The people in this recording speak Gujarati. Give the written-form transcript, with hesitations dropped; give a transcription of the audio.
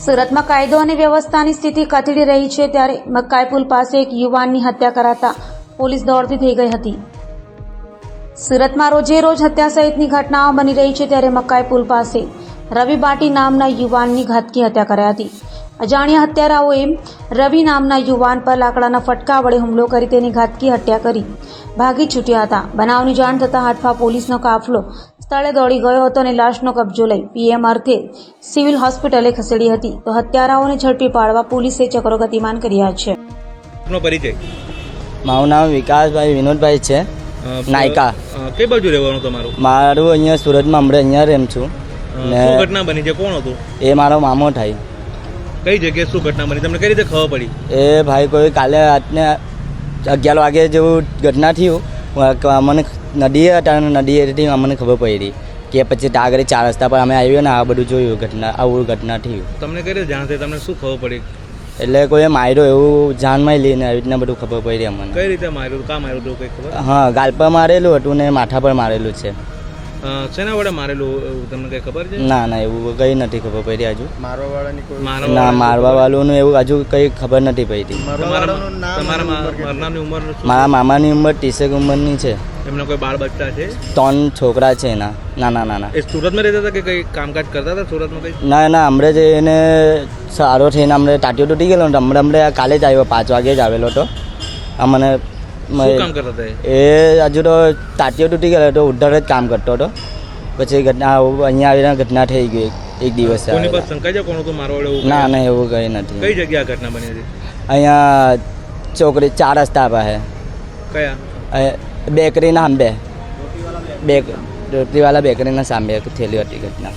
સુરતમાં કાયદો અને વ્યવસ્થાની સ્થિતિ કથળી રહી છે ત્યારે મકાઈ પુલ પાસે એક યુવાનની હત્યા કરાતા પોલીસ દોડતી થઈ ગઈ હતી। સુરતમાં રોજે રોજ હત્યા સહિતની ઘટનાઓ બની રહી છે ત્યારે મકાઈ પુલ પાસે રવિ બાટી નામના યુવાનની ઘાતકી હત્યા કરાઈ હતી। અજાણ્યા હત્યારાઓએ રવિ નામના યુવાન પર લાકડાના ફટકા વડે હુમલો કરી તેની ઘાતકી હત્યા કરી ભાગી છૂટ્યા હતા। બનાવની જાણ થતાં હાટફા પોલીસનો કાફલો સ્થળે દોડી ગયો હતો અને લાશનો કબજો લઈ પીએમ અર્થે સિવિલ હોસ્પિટલે ખસેડી હતી તો હત્યારાઓને ઝડપી પાડવા પોલીસે ચક્રો ગતિમાન કર્યા છે। મારું નામ વિકાસભાઈ વિનોદભાઈ છે, નાયકા। કઈ બાજુ રહેવાનું તમારું? મારું અહીંયા સુરતમાં હમણાં અહીંયા રેમ છું ને શું ઘટના બની છે? કોણ હતું? એ મારો મામો થાય। કઈ જગ્યાએ શું ઘટના બની? તમને કઈ રીતે ખબર પડી? એ ભાઈ કોઈ કાલે રાતને 11 વાગે જેવું ઘટના થયું, મને નદીએ હતા અને નદીએથી અમને ખબર પડી કે પછી આગળ 4 રસ્તા પર અમે આવ્યો ને આ બધું જોયું, આવું ઘટના થયું। તમને કઈ રીતે જાણ થઈ? તમને શું ખબર પડી? એટલે કોઈએ માર્યો એવું જાનમાં લઈને આવી રીતના બધું ખબર પડી અમને। કઈ રીતે માર્યું? કાં માર્યું હતું કઈ ખબર? હા, ગાલ પર મારેલું હતું ને માથા પર મારેલું છે। શેના વડે મારેલું તમને કઈ ખબર છે? ના ના, એવું કઈ નથી ખબર પડી હજુ। મારવા ના, મારવા વાળું એવું હજુ કઈ ખબર નથી પડી। તમારા મરનારની ઉંમર શું? મારા મામાની ઉંમર 30 ઉંમરની છે। એમના કોઈ બાળ બચ્ચા છે? 3 છોકરા છે એના, નાના નાના। એ સુરતમાં રહેતા હતા કે કઈ કામકાજ કરતા હતા સુરતમાં કઈ? ના ના, હમણાં જ એને સારો થઈને હમણાં ટાટીઓ તૂટી ગયેલો ને હમણાં કાલે જ આવ્યો, 5 વાગે જ આવેલો હતો અમને। શું કામ કરતા હતા એ? હજુ તો ટાટીઓ તૂટી ગયેલો હતો, ઉદ્ધાર જ કામ કરતો હતો। પછી ઘટના અહીંયા આવીને ઘટના થઈ ગઈ એક દિવસ। કોની પર શંકા છે કોણ હતું મારવા વાળું? ના ના, એવું કઈ નથી। કઈ જગ્યાએ ઘટના બની હતી? અહીંયા ચોકડી 4 રસ્તા પાસે, કયા? બેકરીના સામે, રોટીવાલા બેકરીના સામે થયેલી હતી ઘટના।